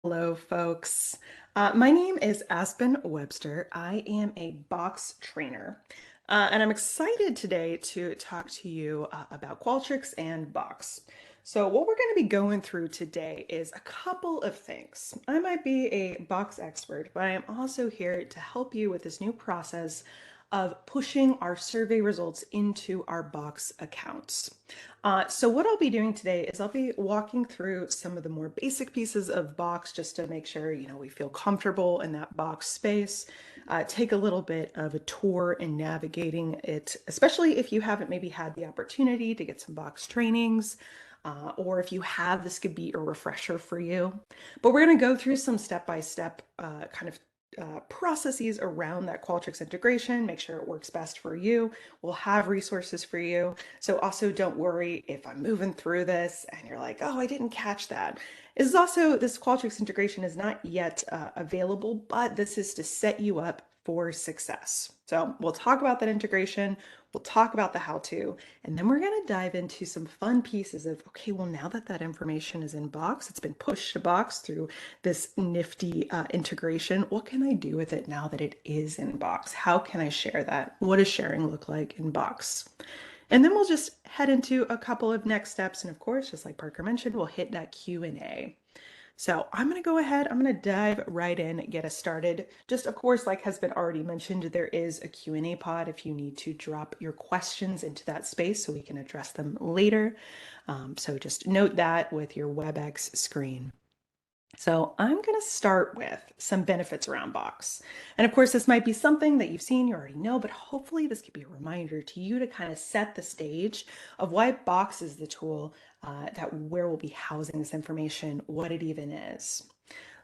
Hello, folks. My name is Aspen Webster. I am a box trainer, and I'm excited today to talk to you about Qualtrics and Box. So, what we're going to be going through today is a couple of things. I might be a box expert, but I am also here to help you with this new process of pushing our survey results into our box accounts. So what I'll be doing today is I'll be walking through some of the more basic pieces of box just to make sure, we feel comfortable in that box space. Take a little bit of a tour in navigating it, especially if you haven't maybe had the opportunity to get some box trainings, or if you have, this could be a refresher for you. But we're going to go through some step-by-step kind of processes around that Qualtrics integration, make sure it works best for you. We'll have resources for you. So also don't worry if I'm moving through this and you're like, oh, I didn't catch that. This Qualtrics integration is not yet available, but this is to set you up for success. So we'll talk about that integration. We'll talk about the how-to, and then we're going to dive into some fun pieces of, okay, well, now that that information is in Box, it's been pushed to Box through this nifty integration. What can I do with it now that it is in Box? How can I share that? What does sharing look like in Box? And then we'll just head into a couple of next steps. And of course, just like Parker mentioned, we'll hit that Q&A. So I'm going to go ahead, I'm going to dive right in, get us started. Just of course, like has been already mentioned, there is a Q&A pod if you need to drop your questions into that space so we can address them later. So just note that with your WebEx screen. So I'm going to start with some benefits around Box. And of course, this might be something that you've seen, you already know, but hopefully this could be a reminder to you to kind of set the stage of why Box is the tool that where we'll be housing this information, what it even is.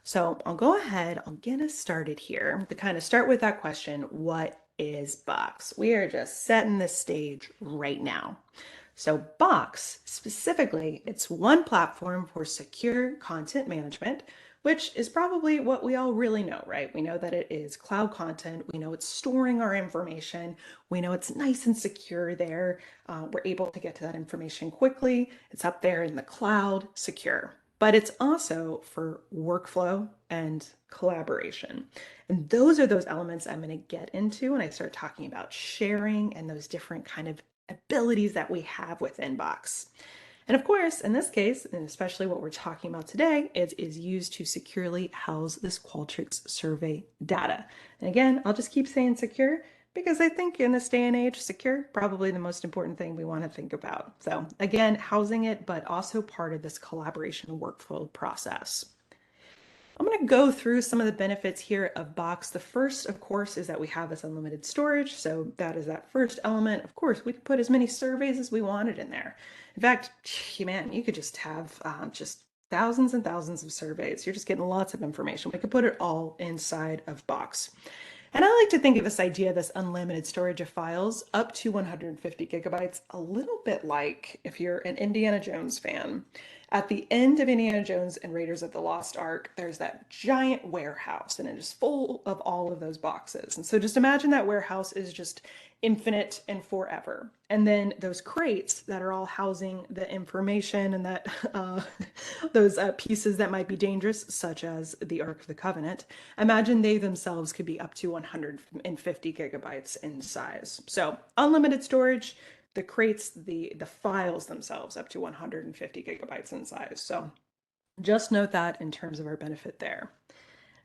So I'll go ahead, I'll get us started here to kind of start with that question, what is Box? We are just setting the stage right now. So Box, specifically, it's one platform for secure content management, which is probably what we all really know, right? We know that it is cloud content. We know it's storing our information. We know it's nice and secure there. We're able to get to that information quickly. It's up there in the cloud, secure. But it's also for workflow and collaboration. And those are those elements I'm going to get into when I start talking about sharing and those different kind of abilities that we have within Box. And of course, in this case, and especially what we're talking about today, is used to securely house this Qualtrics survey data. And again, I'll just keep saying secure because I think in this day and age, secure, probably the most important thing we want to think about. So again, housing it, but also part of this collaboration workflow process. I'm going to go through some of the benefits here of Box. The first, of course, is that we have this unlimited storage. So that is that first element. Of course, we could put as many surveys as we wanted in there. In fact, man, you could just have just thousands and thousands of surveys. You're just getting lots of information. We could put it all inside of Box. And I like to think of this idea, this unlimited storage of files up to 150 gigabytes, a little bit like if you're an Indiana Jones fan. At the end of Indiana Jones and Raiders of the Lost Ark, there's that giant warehouse and it is full of all of those boxes. And so just imagine that warehouse is just infinite and forever. And then those crates that are all housing the information and that those pieces that might be dangerous, such as the Ark of the Covenant, imagine they themselves could be up to 150 gigabytes in size. So unlimited storage, the crates, the files themselves up to 150 gigabytes in size. So just note that in terms of our benefit there.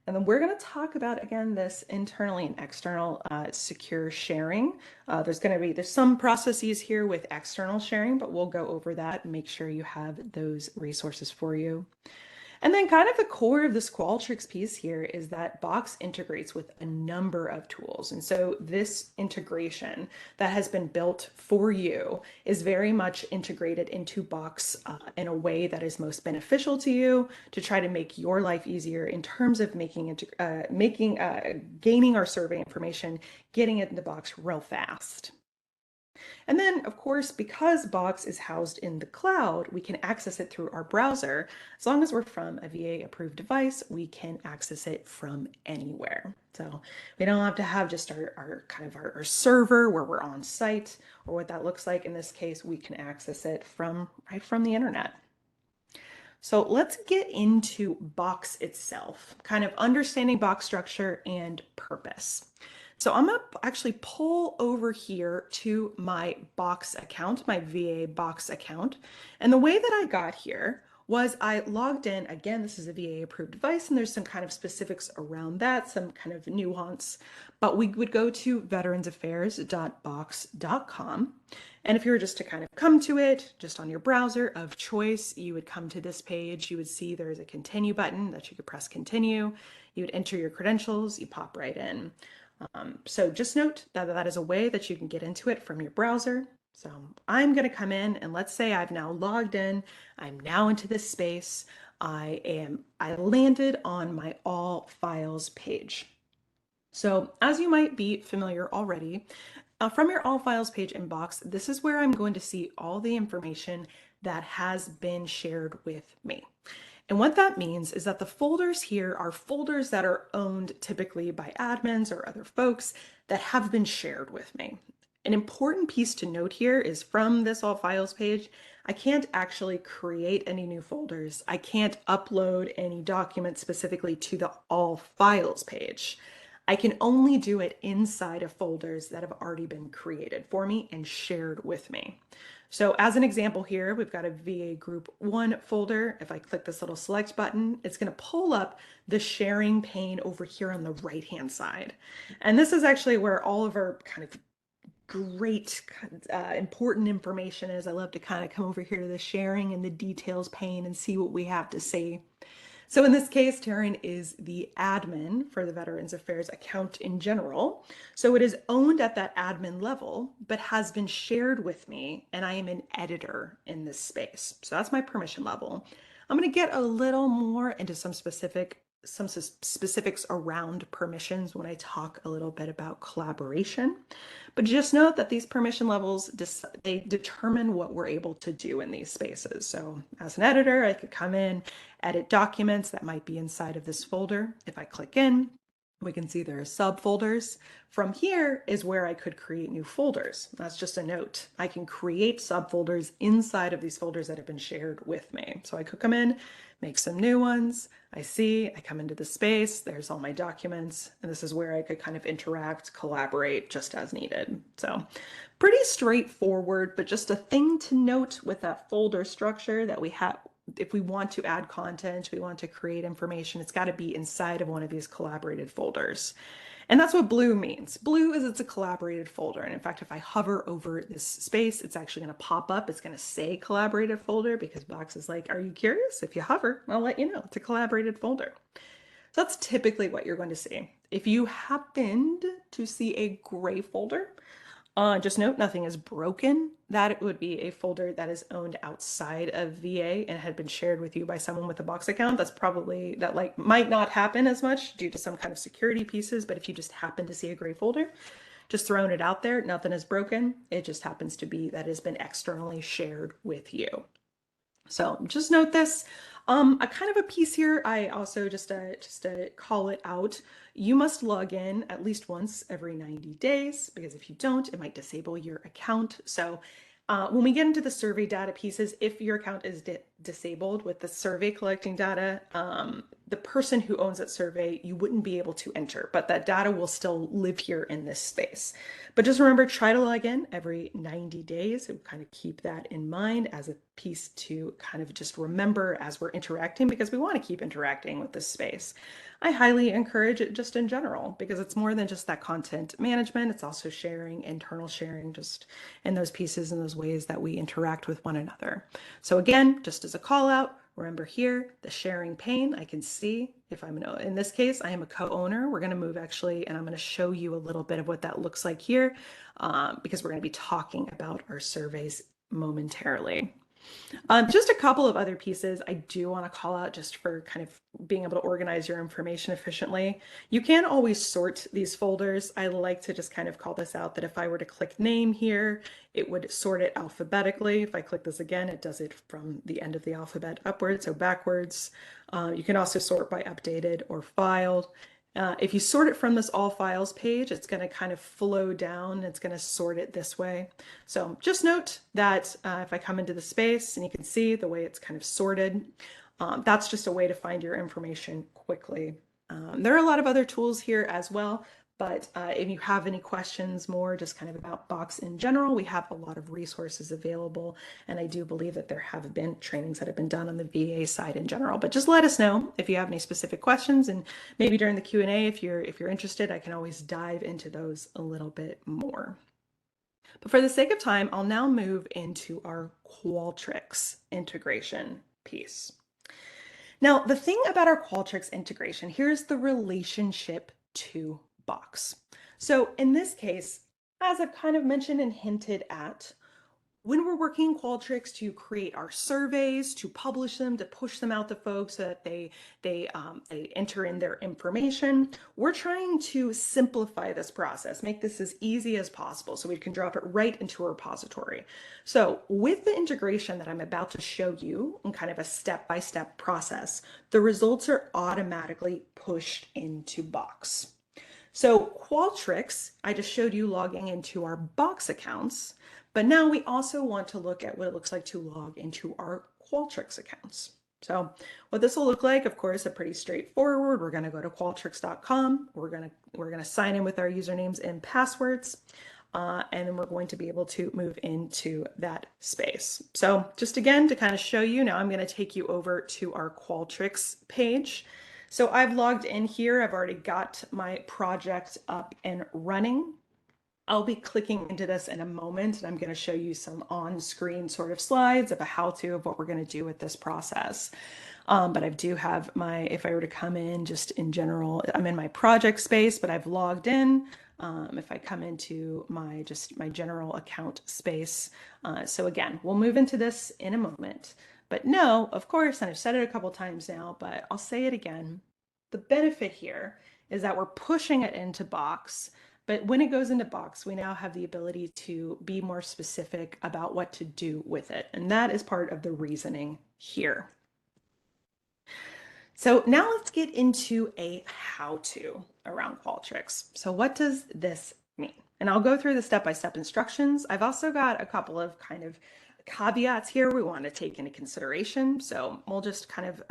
And then we're going to talk about, again, this internally and external secure sharing. There's some processes here with external sharing, but we'll go over that and make sure you have those resources for you. And then kind of the core of this Qualtrics piece here is that Box integrates with a number of tools. And so this integration that has been built for you is very much integrated into Box in a way that is most beneficial to you to try to make your life easier in terms of gaining our survey information, getting it into Box real fast. And then, of course, because Box is housed in the cloud, we can access it through our browser. As long as we're from a VA-approved device, we can access it from anywhere. So we don't have to have just our server where we're on site or what that looks like. In this case, we can access it right from the internet. So let's get into Box itself, kind of understanding box structure and purpose. So I'm gonna actually pull over here to my Box account, my VA Box account. And the way that I got here was I logged in. Again, this is a VA approved device, and there's some kind of specifics around that, some kind of nuance. But we would go to veteransaffairs.box.com. And if you were just to kind of come to it, just on your browser of choice, you would come to this page. You would see there's a continue button that you could press continue. You would enter your credentials, you pop right in. So just note that that is a way that you can get into it from your browser. So I'm going to come in and let's say I've now logged in. I'm now into this space. I landed on my all files page. So as you might be familiar already, from your all files page in Box, this is where I'm going to see all the information that has been shared with me. And what that means is that the folders here are folders that are owned typically by admins or other folks that have been shared with me. An important piece to note here is from this all files page, I can't actually create any new folders. I can't upload any documents specifically to the all files page. I can only do it inside of folders that have already been created for me and shared with me. So as an example here, we've got a VA Group 1 folder. If I click this little select button, it's going to pull up the sharing pane over here on the right-hand side. And this is actually where all of our kind of great important information is. I love to kind of come over here to the sharing and the details pane and see what we have to say. So in this case, Taryn is the admin for the Veterans Affairs account in general. So it is owned at that admin level, but has been shared with me, and I am an editor in this space. So that's my permission level. I'm going to get a little more into some specifics around permissions when I talk a little bit about collaboration. But just note that these permission levels, they determine what we're able to do in these spaces. So as an editor, I could come in, edit documents that might be inside of this folder. If I click in, we can see there are subfolders. From here is where I could create new folders. That's just a note. I can create subfolders inside of these folders that have been shared with me. So I could come in, make some new ones. I come into the space, there's all my documents, and this is where I could kind of interact, collaborate just as needed. So pretty straightforward, but just a thing to note with that folder structure that we have. If we want to add content, we want to create information, it's got to be inside of one of these collaborated folders. And that's what blue means. Blue is it's a collaborated folder. And in fact, if I hover over this space, it's actually going to pop up. It's going to say collaborated folder because Box is like, are you curious? If you hover, I'll let you know. It's a collaborated folder. So that's typically what you're going to see. If you happened to see a gray folder, just note nothing is broken. That would be a folder that is owned outside of VA and had been shared with you by someone with a Box account. That's probably that like might not happen as much due to some kind of security pieces, but if you just happen to see a gray folder, just throwing it out there, nothing is broken. It just happens to be that has been externally shared with you. So just note this. A kind of a piece here, I also just to call it out, you must log in at least once every 90 days because if you don't, it might disable your account. So when we get into the survey data pieces, if your account is disabled with the survey collecting data, the person who owns that survey, you wouldn't be able to enter, but that data will still live here in this space. But just remember, try to log in every 90 days. So kind of keep that in mind as a piece to kind of just remember as we're interacting, because we want to keep interacting with this space. I highly encourage it just in general, because it's more than just that content management. It's also sharing, internal sharing, just in those pieces and those ways that we interact with one another. So again, just as a call out, remember here, the sharing pane, I can see if I'm in this case, I am a co-owner. We're going to move actually, and I'm going to show you a little bit of what that looks like here because we're going to be talking about our surveys momentarily. Just a couple of other pieces I do want to call out just for kind of being able to organize your information efficiently. You can always sort these folders. I like to just kind of call this out that if I were to click name here, it would sort it alphabetically. If I click this again, it does it from the end of the alphabet upwards, so backwards. You can also sort by updated or filed. If you sort it from this all files page, it's going to kind of flow down. It's going to sort it this way. So just note that if I come into the space and you can see the way it's kind of sorted, That's just a way to find your information quickly. There are a lot of other tools here as well, but if you have any questions more just kind of about Box in general, we have a lot of resources available. And I do believe that there have been trainings that have been done on the VA side in general. But just let us know if you have any specific questions, and maybe during the Q&A, if you're interested, I can always dive into those a little bit more. But for the sake of time, I'll now move into our Qualtrics integration piece. Now, the thing about our Qualtrics integration, here's the relationship to Box. So in this case, as I've kind of mentioned and hinted at, when we're working in Qualtrics to create our surveys, to publish them, to push them out to folks so that they enter in their information, we're trying to simplify this process, make this as easy as possible so we can drop it right into a repository. So with the integration that I'm about to show you in kind of a step-by-step process, the results are automatically pushed into Box. So Qualtrics, I just showed you logging into our Box accounts, but now we also want to look at what it looks like to log into our Qualtrics accounts. So what this will look like, of course, are pretty straightforward. We're going to go to qualtrics.com. We're going to sign in with our usernames and passwords. And then we're going to be able to move into that space. So just again, to kind of show you, now I'm going to take you over to our Qualtrics page. So I've logged in here. I've already got my project up and running. I'll be clicking into this in a moment, and I'm going to show you some on-screen sort of slides of a how-to of what we're going to do with this process. But I do have if I were to come in just in general, I'm in my project space, but I've logged in. If I come into my general account space. So again, we'll move into this in a moment. But no, of course, and I've said it a couple times now, but I'll say it again. The benefit here is that we're pushing it into Box. But when it goes into Box, we now have the ability to be more specific about what to do with it. And that is part of the reasoning here. So now let's get into a how-to around Qualtrics. So what does this mean? And I'll go through the step-by-step instructions. I've also got a couple of kind of caveats here we want to take into consideration. So we'll just kind of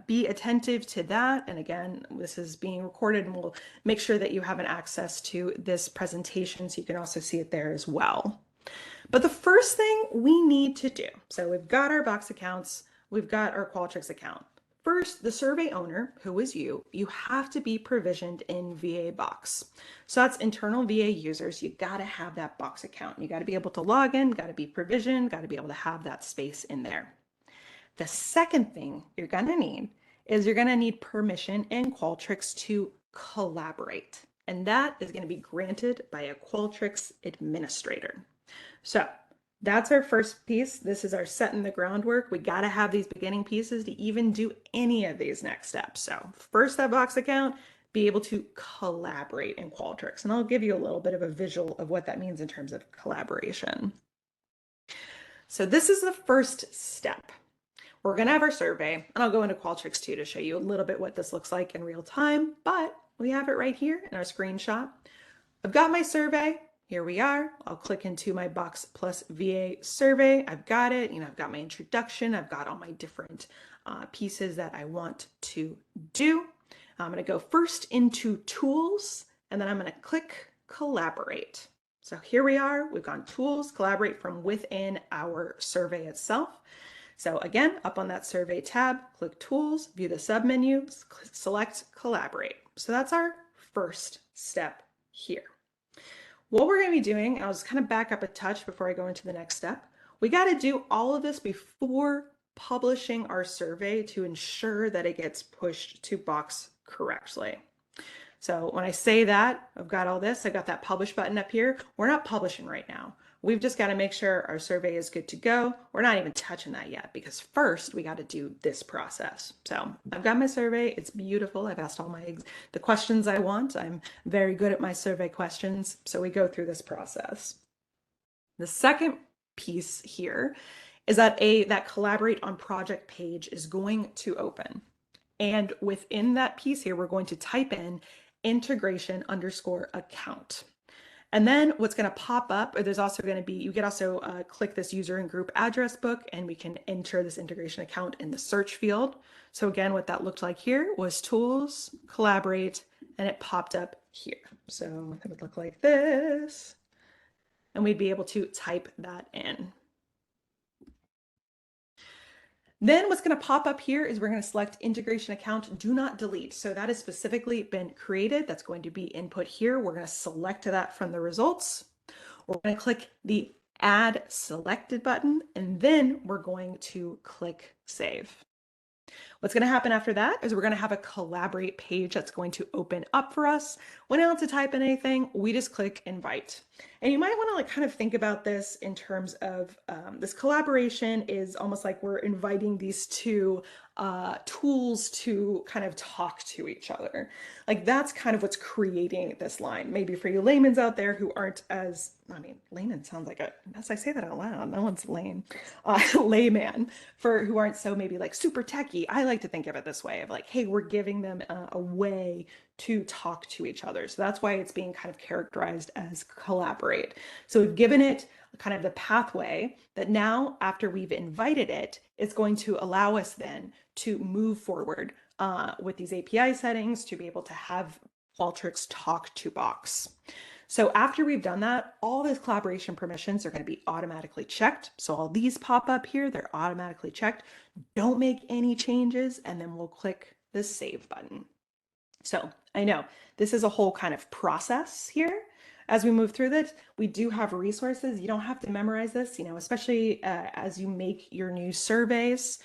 be attentive to that. And again, this is being recorded, and we'll make sure that you have an access to this presentation so you can also see it there as well. But the first thing we need to do, so we've got our Box accounts, we've got our Qualtrics account. First, the survey owner, who is you have to be provisioned in VA Box. So that's internal VA users. You got to have that Box account. You got to be able to log in, got to be provisioned, got to be able to have that space in there. The second thing you're going to need is you're going to need permission in Qualtrics to collaborate. And that is going to be granted by a Qualtrics administrator. So that's our first piece. This is our setting the groundwork. We got to have these beginning pieces to even do any of these next steps. So first, that Box account, be able to collaborate in Qualtrics. And I'll give you a little bit of a visual of what that means in terms of collaboration. So this is the first step. We're going to have our survey, and I'll go into Qualtrics too to show you a little bit what this looks like in real time, but we have it right here in our screenshot. I've got my survey. Here we are. I'll click into my Box Plus VA survey. I've got it. I've got my introduction. I've got all my different pieces that I want to do. I'm going to go first into Tools, and then I'm going to click Collaborate. So here we are. We've gone Tools, Collaborate from within our survey itself. So again, up on that survey tab, click Tools, view the submenu, select Collaborate. So that's our first step here. What we're going to be doing, I'll just kind of back up a touch before I go into the next step. We got to do all of this before publishing our survey to ensure that it gets pushed to Box correctly. So when I say that, I've got all this, I've got that publish button up here. We're not publishing right now. We've just got to make sure our survey is good to go. We're not even touching that yet because first we got to do this process. So I've got my survey. It's beautiful. I've asked all the questions I want. I'm very good at my survey questions. So we go through this process. The second piece here is that that collaborate on project page is going to open. And within that piece here, we're going to type in integration_account. And then what's going to pop up, or there's also going to be, you can also click this user and group address book, and we can enter this integration account in the search field. So again, what that looked like here was tools, collaborate, and it popped up here. So it would look like this, and we'd be able to type that in. Then what's going to pop up here is we're going to select integration account, do not delete. So that has specifically been created. That's going to be input here. We're going to select that from the results. We're going to click the add selected button, and then we're going to click save. What's going to happen after that is we're going to have a collaborate page that's going to open up for us. We don't have to type in anything. We just click invite. And you might want to like kind of think about this in terms of this collaboration is almost like we're inviting these two tools to kind of talk to each other. Like that's kind of what's creating this line. Maybe for you layman's out there who aren't as, I mean, layman sounds like a, as I say that out loud, no one's lame. Layman, for who aren't so maybe like super techie. I like to think of it this way of like, hey, we're giving them a way to talk to each other. So that's why it's being kind of characterized as collaborate. So we've given it kind of the pathway that now after we've invited it, it's going to allow us then to move forward with these API settings to be able to have Qualtrics talk to Box. So after we've done that, all those collaboration permissions are going to be automatically checked. So all these pop up here, they're automatically checked. Don't make any changes, and then we'll click the save button. So I know this is a whole kind of process here. As we move through this, we do have resources. You don't have to memorize this, especially as you make your new surveys,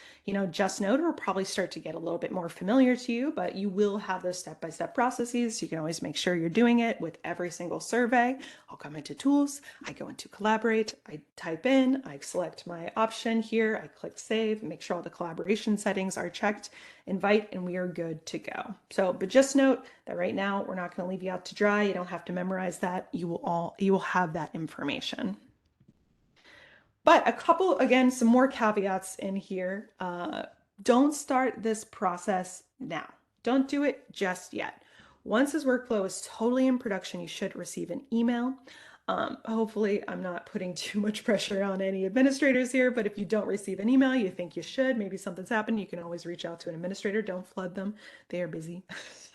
Just Note will probably start to get a little bit more familiar to you, but you will have those step-by-step processes. So you can always make sure you're doing it with every single survey. I'll come into tools, I go into collaborate, I type in, I select my option here, I click save, make sure all the collaboration settings are checked, invite, and we are good to go. So, but just note that right now we're not going to leave you out to dry. You don't have to memorize that. You will have that information. But a couple, again, some more caveats in here. Don't start this process now. Don't do it just yet. Once this workflow is totally in production, you should receive an email. Hopefully, I'm not putting too much pressure on any administrators here, but if you don't receive an email, you think you should, maybe something's happened, you can always reach out to an administrator. Don't flood them. They are busy.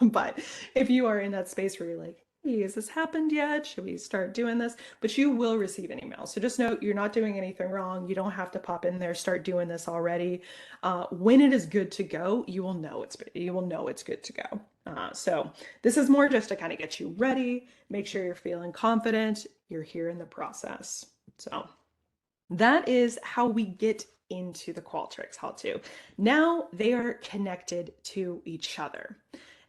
But if you are in that space where you're like, hey, has this happened yet? Should we start doing this? But you will receive an email. So just note you're not doing anything wrong. You don't have to pop in there, start doing this already. When it is good to go, you will know it's good to go. So this is more just to kind of get you ready, make sure you're feeling confident, you're here in the process. So that is how we get into the Qualtrics how to. Now they are connected to each other.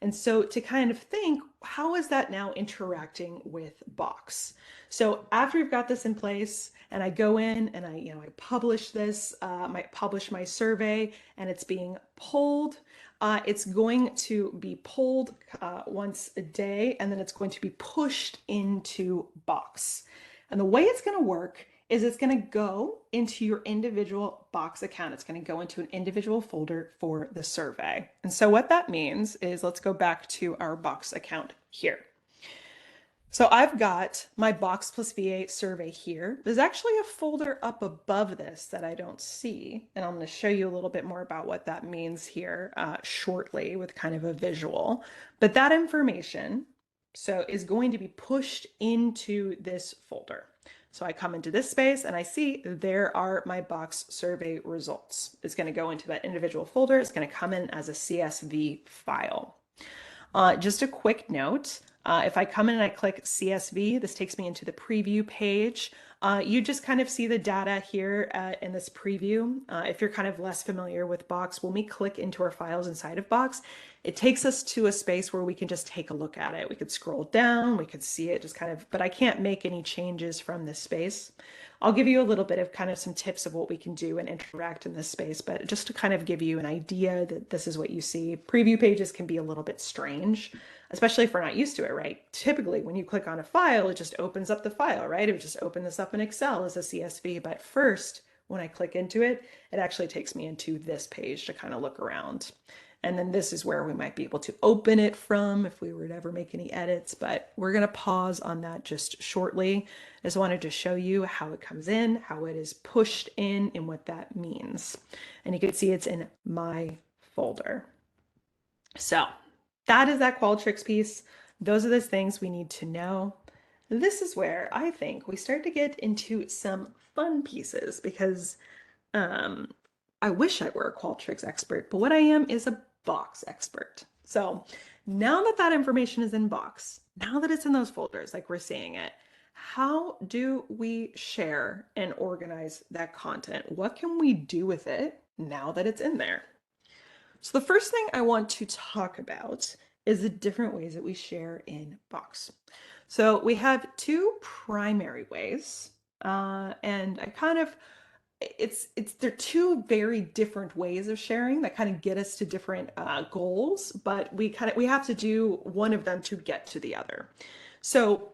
And so to kind of think, how is that now interacting with Box? So after we've got this in place and I go in and I publish this, I publish my survey and it's being pulled, it's going to be pulled once a day and then it's going to be pushed into Box. And the way it's going to work is it's going to go into your individual Box account. It's going to go into an individual folder for the survey. And so what that means is, let's go back to our Box account here. So I've got my Box plus VA survey here. There's actually a folder up above this that I don't see. And I'm going to show you a little bit more about what that means here shortly with kind of a visual. But that information is going to be pushed into this folder. So I come into this space and I see there are my Box survey results. It's going to go into that individual folder. It's going to come in as a CSV file. Just a quick note, if I come in and I click CSV, this takes me into the preview page. You just kind of see the data here in this preview. If you're kind of less familiar with Box, when we click into our files inside of Box, it takes us to a space where we can just take a look at it. We could scroll down, we could see it just kind of, but I can't make any changes from this space. I'll give you a little bit of kind of some tips of what we can do and interact in this space, but just to kind of give you an idea that this is what you see. Preview pages can be a little bit strange, especially if we're not used to it, right? Typically, when you click on a file, it just opens up the file, right? It would just open this up in Excel as a CSV, but first, when I click into it, it actually takes me into this page to kind of look around. And then this is where we might be able to open it from if we were to ever make any edits, but we're going to pause on that just shortly. I just wanted to show you how it comes in, how it is pushed in, and what that means. And you can see it's in my folder. So that is that Qualtrics piece. Those are the things we need to know. This is where I think we start to get into some fun pieces because um, I wish I were a Qualtrics expert, but what I am is a Box expert. So now that that information is in Box, now that it's in those folders, like we're seeing it, how do we share and organize that content? What can we do with it now that it's in there? So the first thing I want to talk about is the different ways that we share in Box. So we have two primary ways, and I kind of they're two very different ways of sharing that kind of get us to different goals, but we have to do one of them to get to the other. So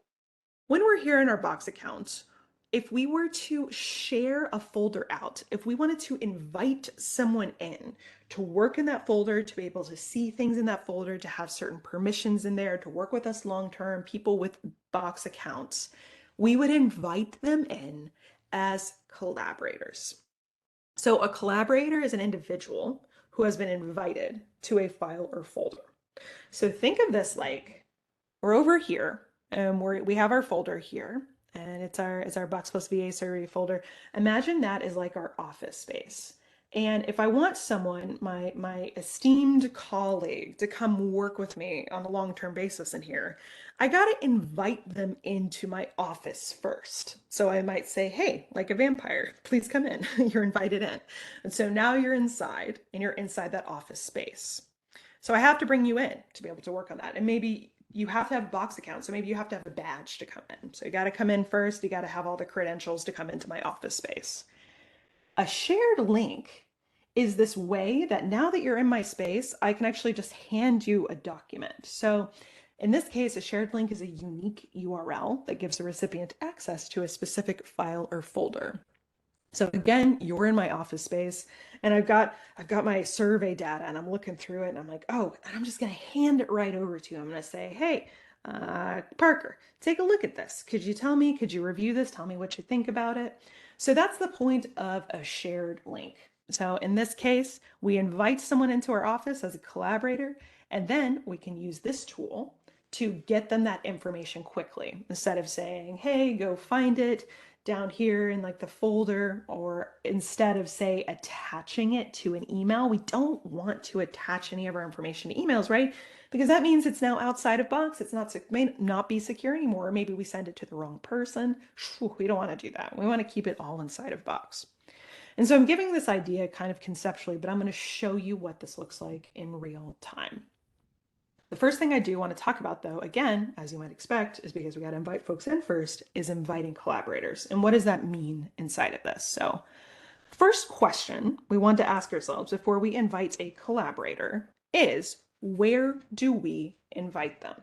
when we're here in our Box account, if we were to share a folder out, if we wanted to invite someone in to work in that folder, to be able to see things in that folder, to have certain permissions in there, to work with us long term, people with Box accounts, we would invite them in as collaborators. So a collaborator is an individual who has been invited to a file or folder. So think of this like we're over here and we have our folder here and it's our Box Plus VA survey folder. Imagine that is like our office space. And if I want someone, my esteemed colleague, to come work with me on a long-term basis in here, I got to invite them into my office first. So I might say, hey, like a vampire, please come in. You're invited in. And so now you're inside and you're inside that office space. So I have to bring you in to be able to work on that. And maybe you have to have a Box account. So maybe you have to have a badge to come in. So you got to come in first. You got to have all the credentials to come into my office space. A shared link is this way that now that you're in my space, I can actually just hand you a document. So in this case, a shared link is a unique URL that gives the recipient access to a specific file or folder. So again, you're in my office space and I've got my survey data and I'm looking through it and I'm like, oh, and I'm just going to hand it right over to you. I'm going to say, hey, Parker, take a look at this. Could you review this? Tell me what you think about it. So that's the point of a shared link. So in this case, we invite someone into our office as a collaborator, and then we can use this tool to get them that information quickly instead of saying, hey, go find it down here in like the folder, or instead of say attaching it to an email. We don't want to attach any of our information to emails, right? Because that means it's now outside of Box. It may not be secure anymore. Or maybe we send it to the wrong person. We don't want to do that. We want to keep it all inside of Box. And so I'm giving this idea kind of conceptually, but I'm going to show you what this looks like in real time. The first thing I do want to talk about, though, again, as you might expect, is because we got to invite folks in first, is inviting collaborators. And what does that mean inside of this? So first question we want to ask ourselves before we invite a collaborator is, where do we invite them?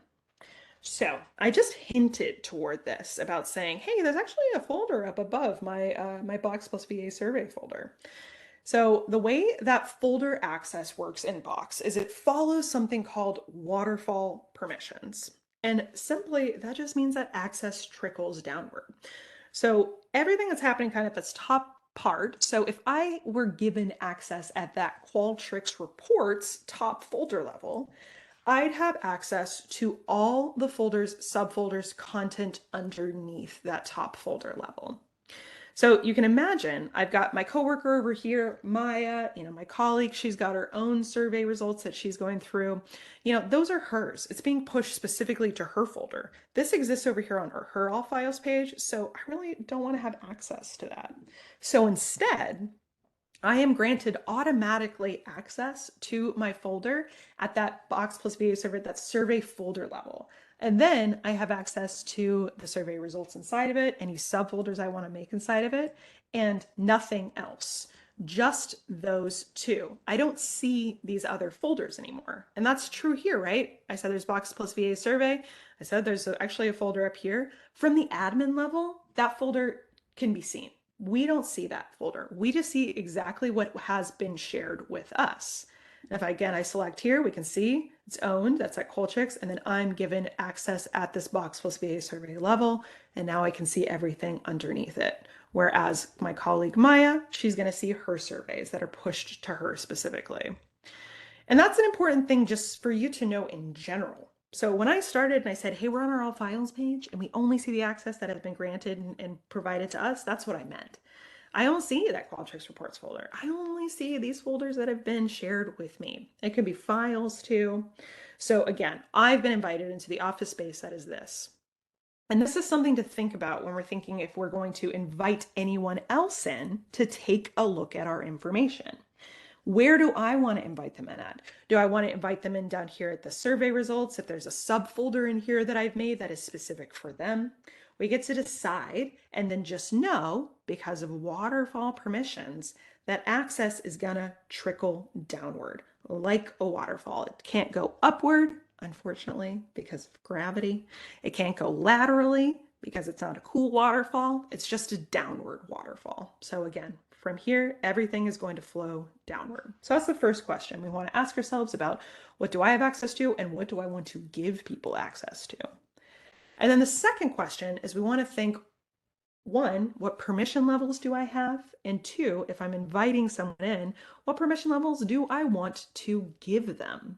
So I just hinted toward this about saying, hey, there's actually a folder up above my Box Plus VA survey folder. So the way that folder access works in Box is it follows something called waterfall permissions. And simply, that just means that access trickles downward. So everything that's happening kind of at this top part. So if I were given access at that Qualtrics reports top folder level, I'd have access to all the folders, subfolders, content underneath that top folder level. So you can imagine I've got my coworker over here, Maya, my colleague, she's got her own survey results that she's going through. Those are hers. It's being pushed specifically to her folder. This exists over here on her all files page, so I really don't want to have access to that. So instead, I am granted automatically access to my folder at that Box Plus VA server, that survey folder level. And then I have access to the survey results inside of it, any subfolders I want to make inside of it, and nothing else. Just those two. I don't see these other folders anymore. And that's true here, right? I said there's Box Plus VA survey. I said there's actually a folder up here. From the admin level, that folder can be seen. We don't see that folder. We just see exactly what has been shared with us. And if I select here, we can see it's owned, that's at Qualtrics, and then I'm given access at this Box plus VA survey level, and now I can see everything underneath it. Whereas my colleague Maya, she's going to see her surveys that are pushed to her specifically. And that's an important thing just for you to know in general. So when I started and I said, hey, we're on our all files page and we only see the access that has been granted and provided to us, that's what I meant. I don't see that Qualtrics reports folder. I only see these folders that have been shared with me. It could be files too. So again, I've been invited into the office space that is this. And this is something to think about when we're thinking if we're going to invite anyone else in to take a look at our information. Where do I want to invite them in at? Do I want to invite them in down here at the survey results? If there's a subfolder in here that I've made that is specific for them, we get to decide and then just know because of waterfall permissions that access is gonna trickle downward like a waterfall. It can't go upward, unfortunately, because of gravity. It can't go laterally because it's not a cool waterfall. It's just a downward waterfall. So again, from here, everything is going to flow downward. So that's the first question we want to ask ourselves about what do I have access to and what do I want to give people access to? And then the second question is we want to think, one, what permission levels do I have? And two, if I'm inviting someone in, what permission levels do I want to give them?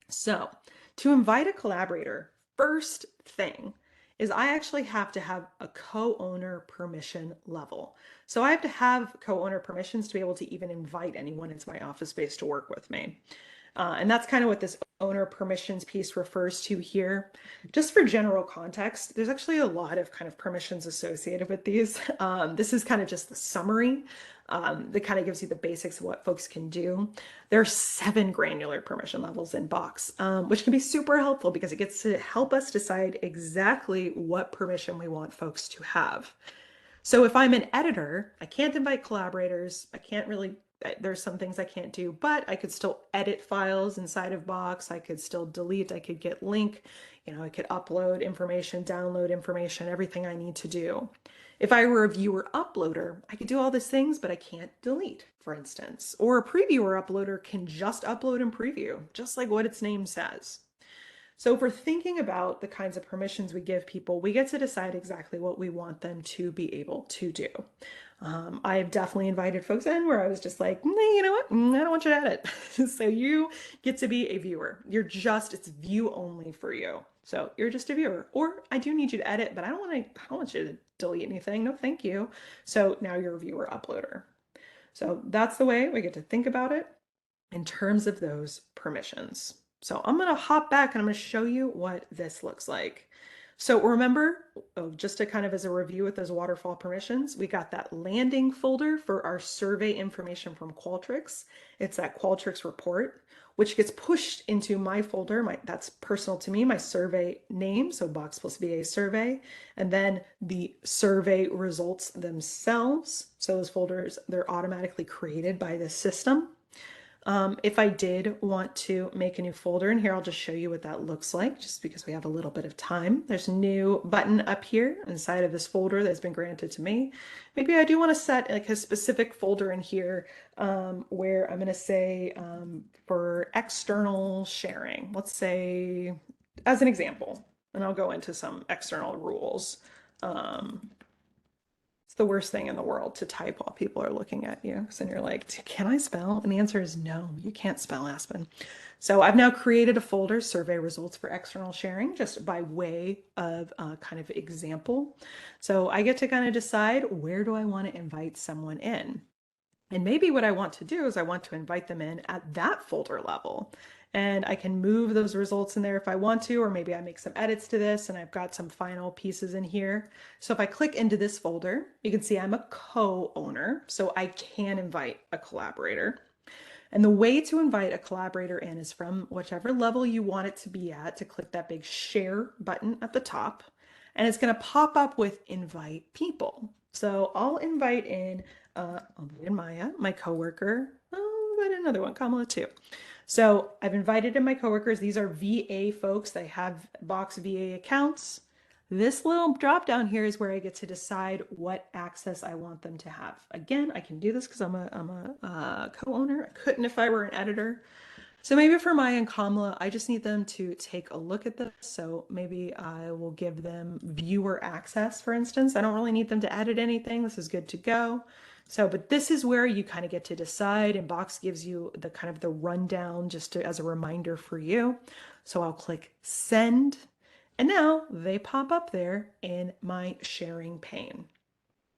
So to invite a collaborator, first thing is I actually have to have a co-owner permission level. So I have to have co-owner permissions to be able to even invite anyone into my office space to work with me. And that's kind of what this owner permissions piece refers to here. Just for general context, there's actually a lot of kind of permissions associated with these. This is kind of just the summary that kind of gives you the basics of what folks can do. There are 7 granular permission levels in Box, which can be super helpful because it gets to help us decide exactly what permission we want folks to have. So if I'm an editor, I can't invite collaborators. I can't really, there's some things I can't do, but I could still edit files inside of Box. I could still delete, I could get link, I could upload information, download information, everything I need to do. If I were a viewer uploader, I could do all these things, but I can't delete, for instance. Or a previewer uploader can just upload and preview, just like what its name says. So if we're thinking about the kinds of permissions we give people, we get to decide exactly what we want them to be able to do. I have definitely invited folks in where I was just like, you know what? I don't want you to edit. So you get to be a viewer. It's view only for you. So you're just a viewer. Or I do need you to edit, but I don't want you to delete anything. No, thank you. So now you're a viewer uploader. So that's the way we get to think about it in terms of those permissions. So I'm going to hop back and I'm going to show you what this looks like. So remember, just to kind of as a review with those waterfall permissions, we got that landing folder for our survey information from Qualtrics. It's that Qualtrics report, which gets pushed into my folder. That's personal to me, my survey name, so Box plus VA survey, and then the survey results themselves. So those folders, they're automatically created by the system. If I did want to make a new folder in here, I'll just show you what that looks like just because we have a little bit of time. There's a new button up here inside of this folder that's been granted to me. Maybe I do want to set like a specific folder in here where I'm going to say for external sharing, let's say as an example, and I'll go into some external rules. It's the worst thing in the world to type while people are looking at you. So you're like, can I spell? And the answer is no, you can't spell, Aspen. So I've now created a folder, survey results for external sharing, just by way of a kind of example. So I get to kind of decide where do I want to invite someone in? And maybe what I want to do is I want to invite them in at that folder level. And I can move those results in there if I want to, or maybe I make some edits to this and I've got some final pieces in here. So if I click into this folder, you can see I'm a co-owner, so I can invite a collaborator. And the way to invite a collaborator in is from whichever level you want it to be at, to click that big share button at the top. And it's going to pop up with invite people. So I'll invite in Maya, my coworker. I'll invite another one, Kamala too. So I've invited in my coworkers. These are VA folks. They have Box VA accounts. This little drop down here is where I get to decide what access I want them to have. Again, I can do this because I'm a co-owner. I couldn't if I were an editor. So maybe for Maya and Kamala, I just need them to take a look at this. So maybe I will give them viewer access, for instance. I don't really need them to edit anything. This is good to go. So, but this is where you kind of get to decide, and Box gives you the kind of the rundown just to, as a reminder for you. So I'll click send, and now they pop up there in my sharing pane.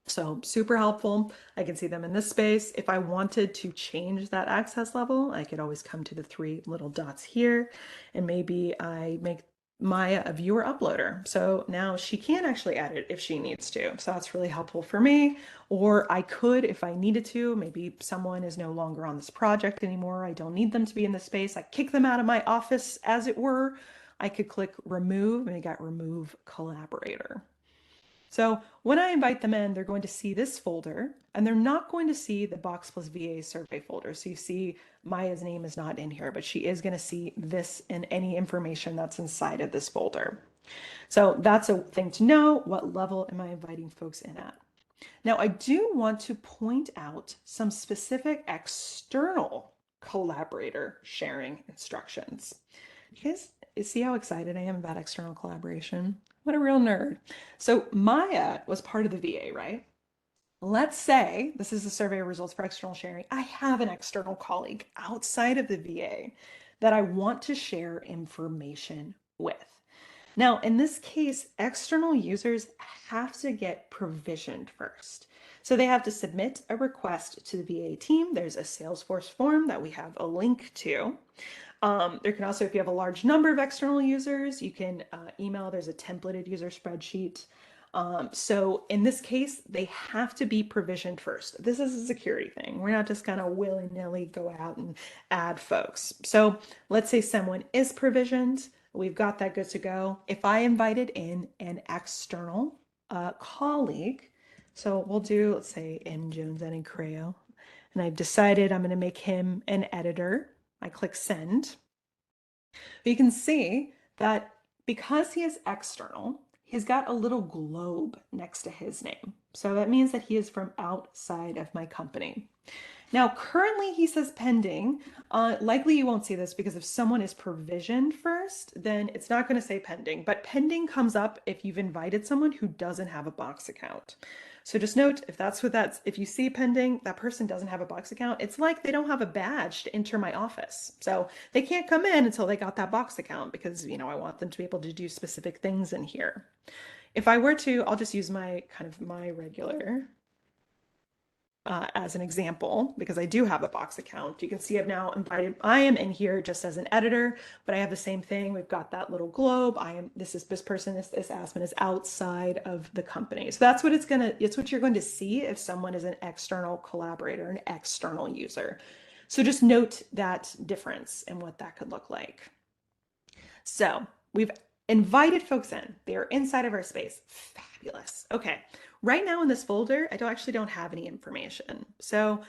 So super helpful. I can see them in this space. If I wanted to change that access level, I could always come to the three little dots here, and maybe I make Maya a viewer uploader. So now she can actually edit if she needs to. So that's really helpful for me. Or I could, if I needed to, maybe someone is no longer on this project anymore. I don't need them to be in the space. I kick them out of my office, as it were. I could click remove, and I got remove collaborator. So when I invite them in, they're going to see this folder, and they're not going to see the Box plus VA survey folder. So you see Maya's name is not in here, but she is going to see this and any information that's inside of this folder. So that's a thing to know. What level am I inviting folks in at? Now, I do want to point out some specific external collaborator sharing instructions. You guys see how excited I am about external collaboration? What a real nerd. So Maya was part of the VA, right? Let's say this is the survey results for external sharing. I have an external colleague outside of the VA that I want to share information with. Now, in this case, external users have to get provisioned first. So they have to submit a request to the VA team. There's a Salesforce form that we have a link to. There can also, if you have a large number of external users, you can email, there's a templated user spreadsheet. So in this case, they have to be provisioned first. This is a security thing. We're not just gonna willy-nilly go out and add folks. So let's say someone is provisioned. We've got that good to go. If I invited in an external colleague, so we'll do, let's say, N Jones and Creo, and I've decided I'm gonna make him an editor. I click send. You can see that because he is external, he's got a little globe next to his name. So that means that he is from outside of my company. Now, currently he says pending. Likely you won't see this because if someone is provisioned first, then it's not going to say pending. But pending comes up if you've invited someone who doesn't have a Box account. So just note, if you see pending, that person doesn't have a Box account, it's like they don't have a badge to enter my office. So they can't come in until they got that Box account because, I want them to be able to do specific things in here. If I were to, I'll just use my regular as an example, because I do have a Box account. You can see I've now invited, I am in here just as an editor, but I have the same thing. We've got that little globe. This Aspen is outside of the company. So it's what you're going to see if someone is an external collaborator, an external user. So just note that difference and what that could look like. So we've invited folks in. They are inside of our space. Fabulous. Okay. Right now in this folder, I actually don't have any information. So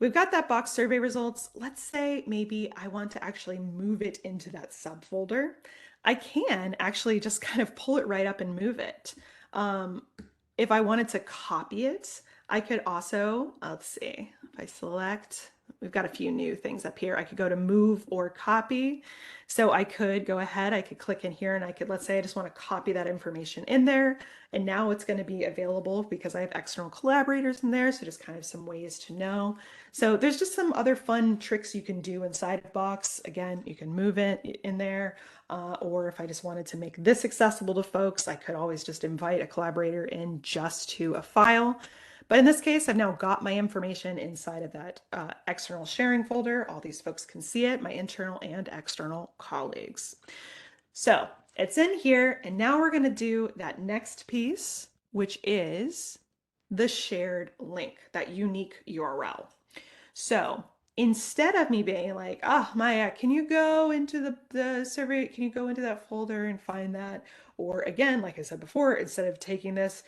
we've got that Box survey results. Let's say maybe I want to actually move it into that subfolder. I can actually just kind of pull it right up and move it. If I wanted to copy it, I could also, let's see, if I select, we've got a few new things up here. I could go to move or copy. So I could go ahead, I could click in here and let's say I just want to copy that information in there. And now it's going to be available because I have external collaborators in there. So just kind of some ways to know. So there's just some other fun tricks you can do inside of Box. Again, you can move it in there. Or if I just wanted to make this accessible to folks, I could always just invite a collaborator in just to a file. But in this case, I've now got my information inside of that external sharing folder. All these folks can see it, my internal and external colleagues. So it's in here, and now we're going to do that next piece, which is the shared link, that unique URL. So instead of me being like, oh, Maya, can you go into the survey? Can you go into that folder and find that? Or again, like I said before, instead of taking this,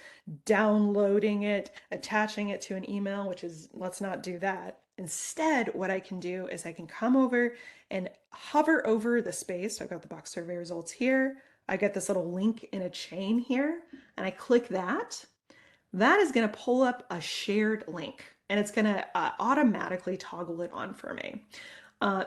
downloading it, attaching it to an email, which is, let's not do that. Instead, what I can do is I can come over and hover over the space. So I've got the Box survey results here. I get this little link in a chain here, and I click that. That is going to pull up a shared link, and it's going to automatically toggle it on for me.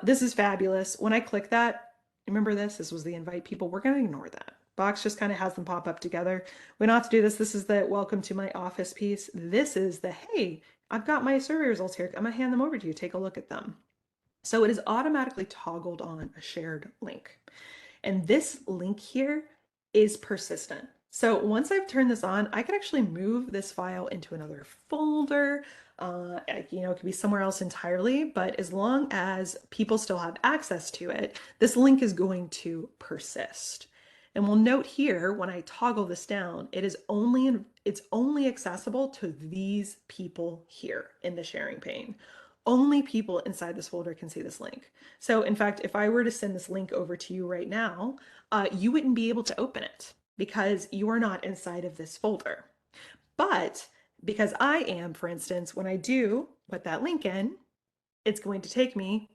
This is fabulous. When I click that, remember this? This was the invite people. We're going to ignore that. Box just kind of has them pop up together. We don't have to do this. This is the welcome to my office piece. This is the hey, I've got my survey results here. I'm going to hand them over to you. Take a look at them. So it is automatically toggled on a shared link. And this link here is persistent. So once I've turned this on, I can actually move this file into another folder. It could be somewhere else entirely, but as long as people still have access to it, this link is going to persist. And we'll note here, when I toggle this down, it's only accessible to these people here in the sharing pane. Only people inside this folder can see this link. So in fact, if I were to send this link over to you right now, you wouldn't be able to open it because you are not inside of this folder. But because I am, for instance, when I do put that link in, it's going to take me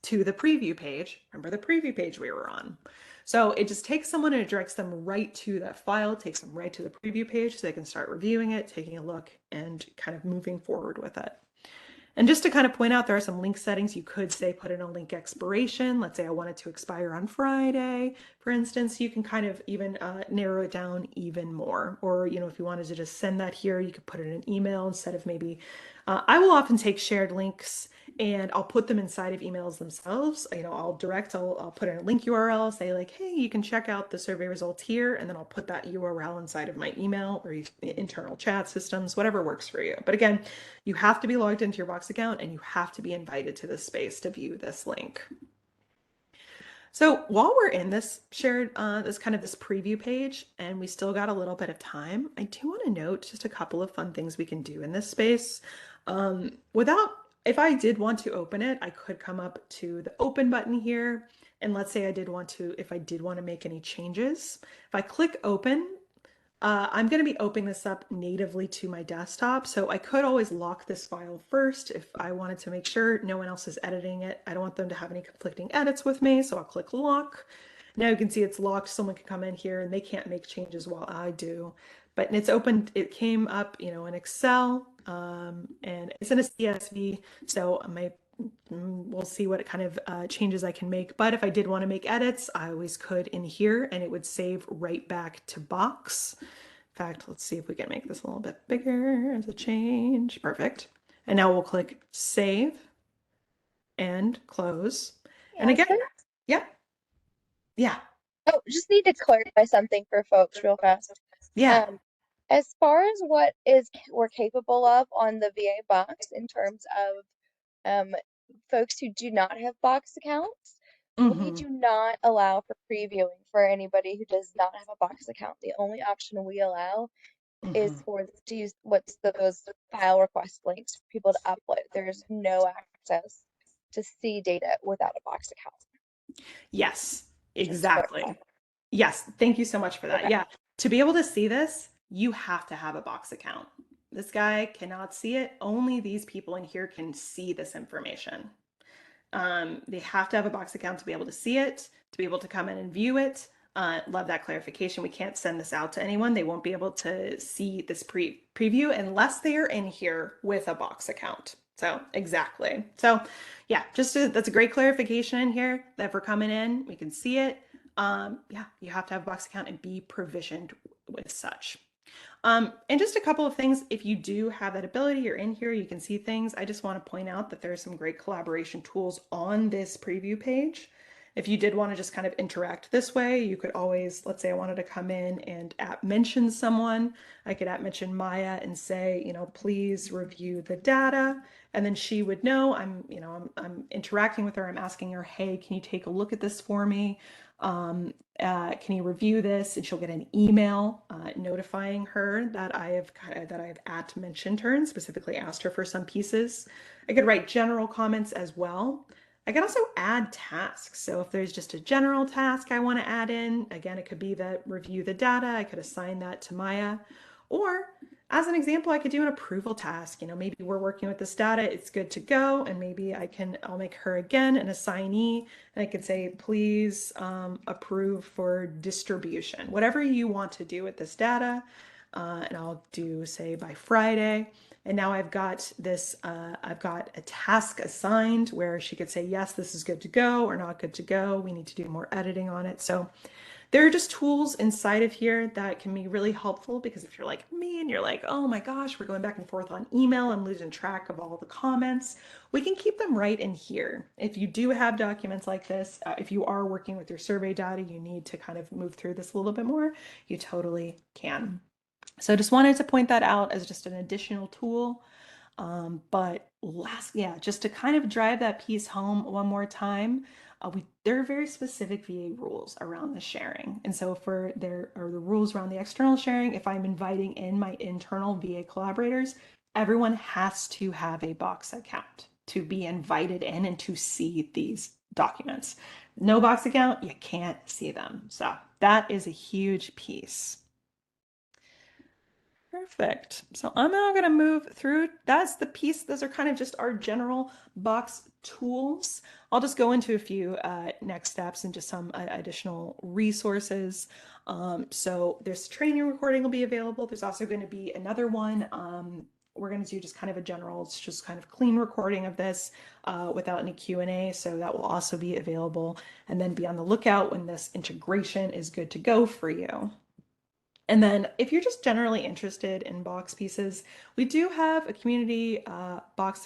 to the preview page. Remember the preview page we were on. So it just takes someone and it directs them right to that file, takes them right to the preview page so they can start reviewing it, taking a look, and kind of moving forward with it. And just to kind of point out, there are some link settings. You could say put in a link expiration. Let's say I want it to expire on Friday, for instance. You can kind of even narrow it down even more. Or, if you wanted to just send that here, you could put it in an email instead of maybe. I will often take shared links and I'll put them inside of emails themselves. I'll put in a link URL, say like, hey, you can check out the survey results here, and then I'll put that URL inside of my email or internal chat systems, whatever works for you. But again, you have to be logged into your Box account and you have to be invited to this space to view this link. So while we're in this this preview page, and we still got a little bit of time, I do want to note just a couple of fun things we can do in this space. If I did want to open it, I could come up to the open button here. And let's say if I did want to make any changes, if I click open, I'm going to be opening this up natively to my desktop, so I could always lock this file first if I wanted to make sure no one else is editing it. I don't want them to have any conflicting edits with me, so I'll click lock. Now you can see it's locked. Someone can come in here and they can't make changes while I do. But it's open. It came up, in Excel, and it's in a CSV, so we'll see what kind of changes I can make. But if I did want to make edits, I always could in here and it would save right back to Box. In fact, let's see if we can make this a little bit bigger as a change. Perfect. And now we'll click save and close. And again, Aspen? yeah, yeah, Oh, just need to clarify something for folks real fast. yeah. Um, as far as what is we're capable of on the VA box in terms of folks who do not have box accounts, we Mm-hmm. do not allow for previewing for anybody who does not have a box account. The only option we allow Mm-hmm. is for to use those file request links for people to upload. There's no access to see data without a box account. Yes, Just to clarify. exactly. Yes, thank you so much for that. Okay. Yeah, to be able to see this, you have to have a Box account. This guy cannot see it. Only these people in here can see this information. They have to have a Box account to be able to see it, to be able to come in and view it. Love that clarification. We can't send this out to anyone. They won't be able to see this preview unless they are in here with a Box account. So exactly. So yeah, that's a great clarification in here that if we're coming in, we can see it. Yeah, you have to have a Box account and be provisioned with such. And just a couple of things, if you do have that ability, you're in here, you can see things. I just want to point out that there are some great collaboration tools on this preview page. If you did want to just kind of interact this way, you could always, let's say I wanted to come in and mention someone. I could mention Maya and say, please review the data. And then she would know I'm interacting with her. I'm asking her, hey, can you take a look at this for me? Can you review this? And she'll get an email notifying her that I have mentioned her and specifically asked her for some pieces. I could write general comments as well. I can also add tasks. So if there's just a general task I want to add in, again, it could be that review the data. I could assign that to Maya. Or as an example, I could do an approval task. Maybe we're working with this data, it's good to go, and maybe I'll make her again an assignee, and I could say, please approve for distribution. Whatever you want to do with this data, and I'll do, say, by Friday. And now I've got this, I've got a task assigned where she could say, yes, this is good to go or not good to go. We need to do more editing on it. So there are just tools inside of here that can be really helpful because if you're like me and you're like, oh my gosh, we're going back and forth on email, I'm losing track of all the comments, we can keep them right in here. If you do have documents like this, if you are working with your survey data, you need to kind of move through this a little bit more, you totally can. So just wanted to point that out as just an additional tool. But last, yeah, just to kind of drive that piece home one more time, there are very specific VA rules around the sharing. And so for there are the rules around the external sharing, if I'm inviting in my internal VA collaborators, everyone has to have a Box account to be invited in and to see these documents. No Box account, you can't see them. So that is a huge piece. Perfect. So I'm now going to move through. That's the piece. Those are kind of just our general box tools. I'll just go into a few next steps and just some additional resources. So this training recording will be available. There's also going to be another one. We're going to do just kind of a general, it's just kind of clean recording of this without any Q&A. So that will also be available. And then be on the lookout when this integration is good to go for you. And then if you're just generally interested in box pieces, we do have a community box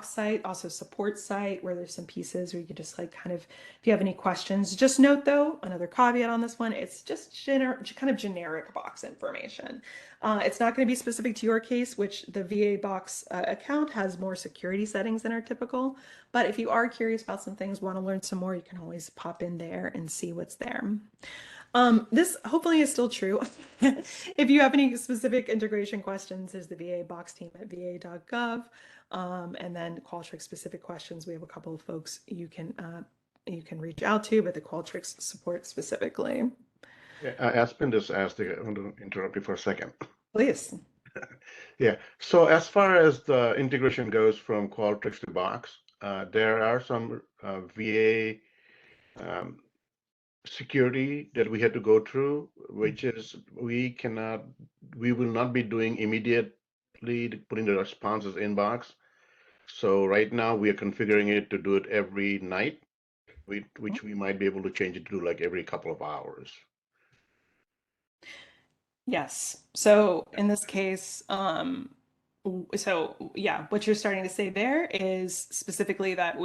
site, also support site where there's some pieces where you can just like kind of, if you have any questions, just note though, another caveat on this one, it's just kind of generic box information. It's not going to be specific to your case, which the VA box account has more security settings than are typical. But if you are curious about some things, want to learn some more, you can always pop in there and see what's there. This hopefully is still true. If you have any specific integration questions, there's the VA box team at va.gov. And then Qualtrics specific questions, we have a couple of folks you can reach out to, but the Qualtrics support specifically. Yeah, Aspen just asked, I want to interrupt you for a second. Please. Yeah, so as far as the integration goes from Qualtrics to Box, there are some VA security that we had to go through, which is we will not be doing immediately putting the responses in Box. So right now we are configuring it to do it every night, which we might be able to change it to like every couple of hours. Yes. So in this case, so yeah, what you're starting to say there is specifically that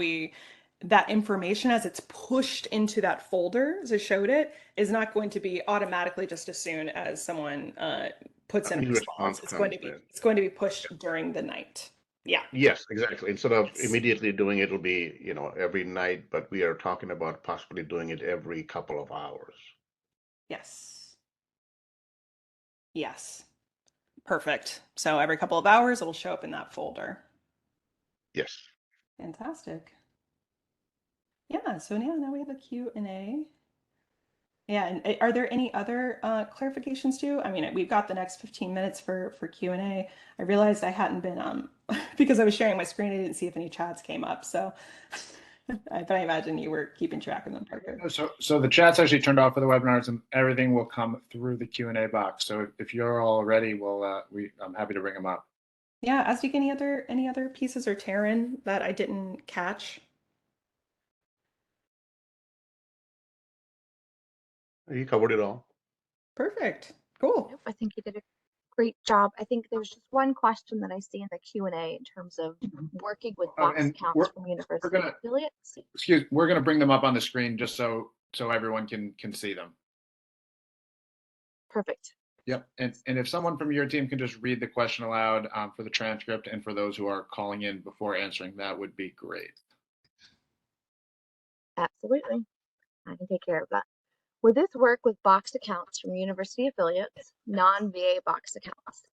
that information as it's pushed into that folder, as I showed it, is not going to be automatically just as soon as someone puts A in a new response. response comes in. It's going to be pushed during the night. Yeah. Yes, exactly. Instead of Yes. immediately doing it, it'll be, every night, but we are talking about possibly doing it every couple of hours. Yes. Yes. Perfect. So every couple of hours, it'll show up in that folder. Yes. Fantastic. Yeah, so now we have a Q&A. Yeah, and are there any other clarifications too? I mean, we've got the next 15 minutes for Q&A. I realized I hadn't been because I was sharing my screen, I didn't see if any chats came up. So but I imagine you were keeping track of them, Parker. So the chat's actually turned off for the webinars, and everything will come through the Q&A box. So if you're all ready, I'm happy to bring them up. Yeah, Asdik, any other pieces or Taryn that I didn't catch? You covered it all. Perfect. Cool. Nope, I think you did a great job. I think there's just one question that I see in the Q&A in terms of working with box And accounts from university affiliates. We're gonna bring them up on the screen just so everyone can see them. Perfect. Yep. And if someone from your team can just read the question aloud for the transcript, and for those who are calling in before answering, that would be great. Absolutely. I can take care of that. Would this work with box accounts from university affiliates, non-VA box accounts?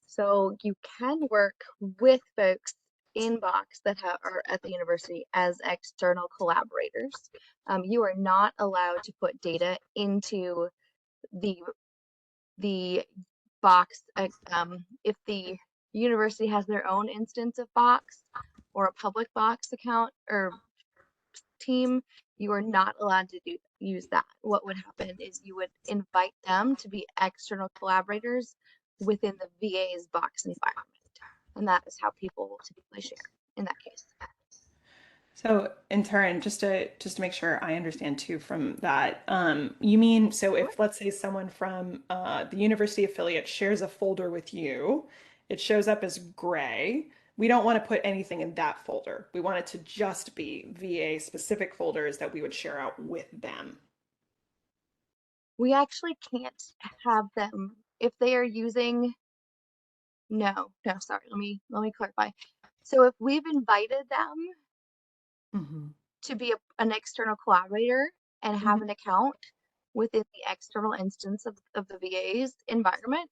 So you can work with folks in box that are at the university as external collaborators. You are not allowed to put data into the box if the university has their own instance of box or a public box account or team, you are not allowed to use that. What would happen is you would invite them to be external collaborators within the VA's box environment. And that is how people typically share in that case. So in turn, just to make sure I understand too from that, you mean so if let's say someone from the university affiliate shares a folder with you, it shows up as gray. We don't want to put anything in that folder. We want it to just be VA specific folders that we would share out with them. We actually can't have them if they are using, no, sorry, let me clarify. So if we've invited them Mm-hmm. to be an external collaborator and have Mm-hmm. an account within the external instance of the VA's environment,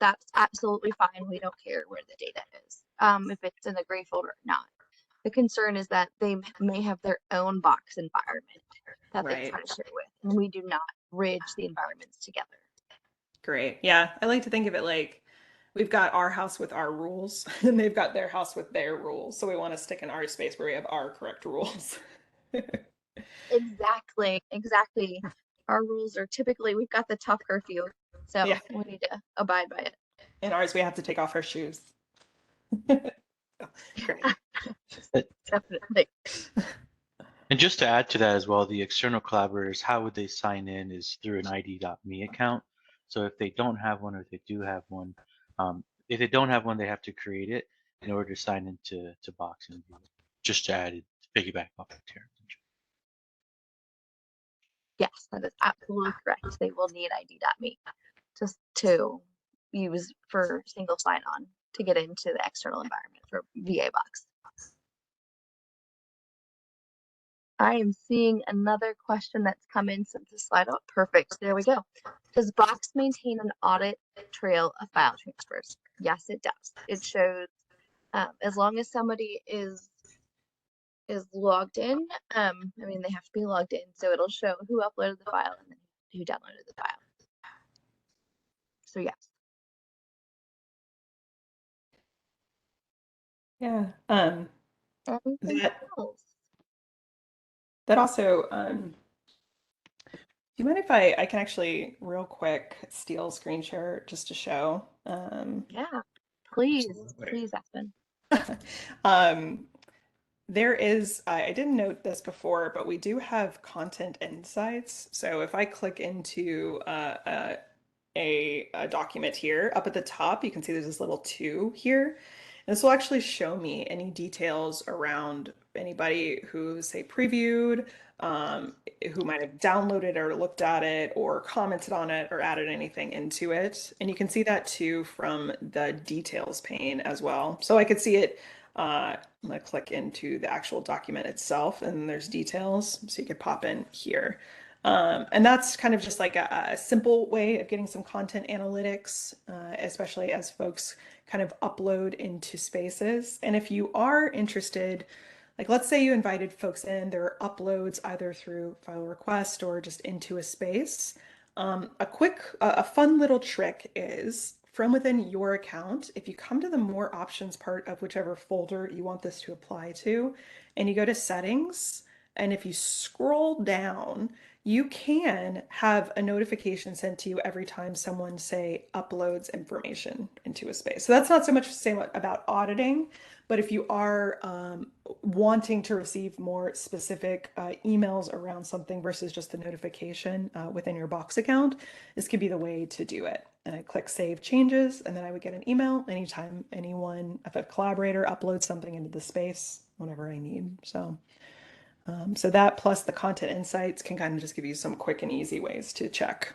that's absolutely fine. We don't care where the data is, if it's in the gray folder or not. The concern is that they may have their own box environment that they Right. try to share with, and we do not bridge the environments together. Great. Yeah, I like to think of it like we've got our house with our rules, and they've got their house with their rules. So we want to stick in our space where we have our correct rules. Exactly. Our rules are typically, we've got the tough curfew, Yeah. so we need to abide by it. In ours, we have to take off our shoes. Great. Definitely. And just to add to that as well, the external collaborators, how would they sign in is through an ID.me account. So if they don't have one or if they do have one, if they don't have one, they have to create it in order to sign into Box and view it. Just to add it, to piggyback off of Terrence. Yes, that is absolutely correct. They will need ID.me just to use for single sign-on to get into the external environment for VA Box. I am seeing another question that's come in since the slide. Oh, perfect. There we go. Does Box maintain an audit trail of file transfers? Yes, it does. It shows as long as somebody is logged in. I mean, they have to be logged in, so it'll show who uploaded the file and then who downloaded the file. So yes. Yeah. Anything That else? that also do you mind if I can actually real quick steal screen share just to show? Yeah, please, Absolutely. Aspen. Um, there is, I didn't note this before, but we do have content insights. So if I click into a document here, up at the top, you can see there's this little two here. And this will actually show me any details around anybody who, say, previewed, who might have downloaded or looked at it or commented on it or added anything into it. And you can see that too from the details pane as well. So I could see it. I'm going to click into the actual document itself, and there's details. So you could pop in here. And that's kind of just like a simple way of getting some content analytics, especially as folks kind of upload into spaces. And if you are interested, like let's say you invited folks in, there are uploads either through file request or just into a space. A fun little trick is from within your account, if you come to the more options part of whichever folder you want this to apply to, and you go to settings, and if you scroll down, you can have a notification sent to you every time someone, say, uploads information into a space. So that's not so much the same about auditing, but if you are wanting to receive more specific emails around something versus just the notification within your Box account, this could be the way to do it. And I click Save Changes, and then I would get an email anytime anyone, if a collaborator uploads something into the space, whenever I need. So that plus the content insights can kind of just give you some quick and easy ways to check.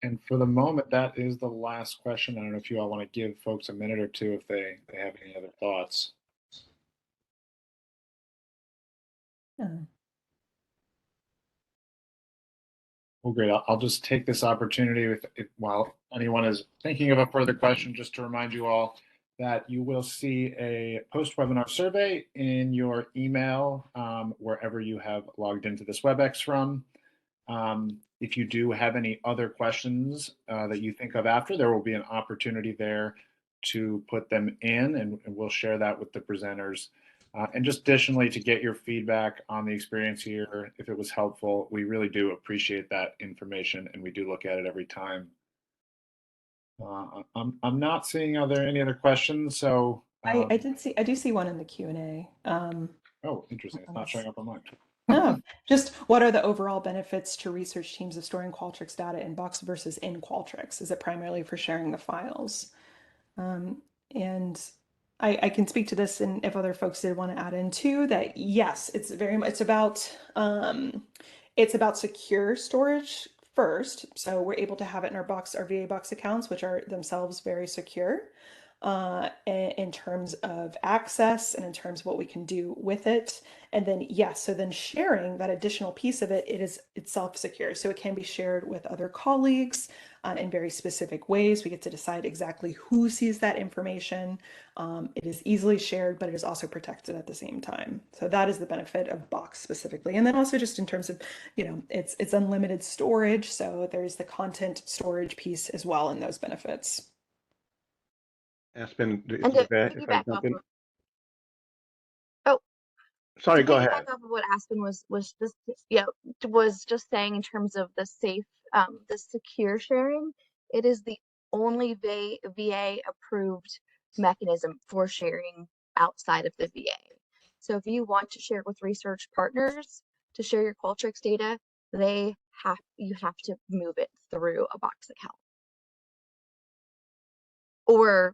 And for the moment, that is the last question. I don't know if you all want to give folks a minute or two if they have any other thoughts. Yeah. Well, great. I'll just take this opportunity while anyone is thinking of a further question, just to remind you all that you will see a post-webinar survey in your email wherever you have logged into this WebEx from. If you do have any other questions that you think of after, there will be an opportunity there to put them in, and we'll share that with the presenters. And just additionally, to get your feedback on the experience here, if it was helpful, we really do appreciate that information, and we do look at it every time I'm not seeing any other questions, so I do see one in the Q&A. oh, interesting. It's not showing up on mine. No, just what are the overall benefits to research teams of storing Qualtrics data in Box versus in Qualtrics? Is it primarily for sharing the files? And I can speak to this, and if other folks did want to add in too, that yes, it's very much it's about secure storage first. So we're able to have it in our VA Box accounts, which are themselves very secure in terms of access and in terms of what we can do with it. And then yes, so then sharing that additional piece of it, it is itself secure. So it can be shared with other colleagues in very specific ways. We get to decide exactly who sees that information. It is easily shared, but it is also protected at the same time. So that is the benefit of Box specifically. And then also just in terms of, it's unlimited storage. So there's the content storage piece as well in those benefits. Aspen, And to if I piggyback jump off in. of, oh, Sorry, to go ahead. piggyback off of what Aspen was just saying in terms of the the secure sharing, it is the only VA approved mechanism for sharing outside of the VA. So if you want to share with research partners to share your Qualtrics data, you have to move it through a Box account or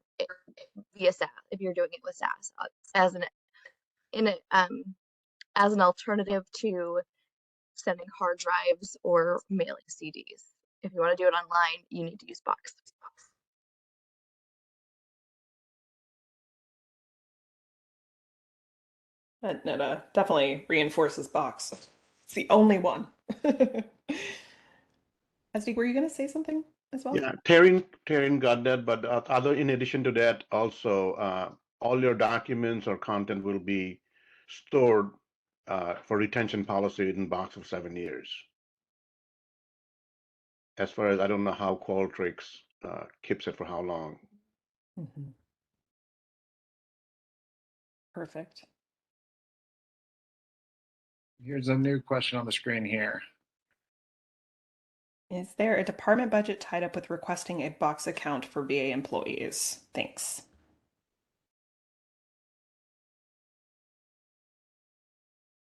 via SAS if you're doing it with SAS as an alternative to sending hard drives or mailing CDs. If you want to do it online, you need to use Box. That definitely reinforces Box. It's the only one. Esty, were you going to say something as well? Yeah, Taryn got that, but in addition to that, also all your documents or content will be stored for retention policy in Box of 7 years. As far as I don't know how Qualtrics keeps it for how long. Mm-hmm. Perfect. Here's a new question on the screen here. Is there a department budget tied up with requesting a Box account for VA employees? Thanks.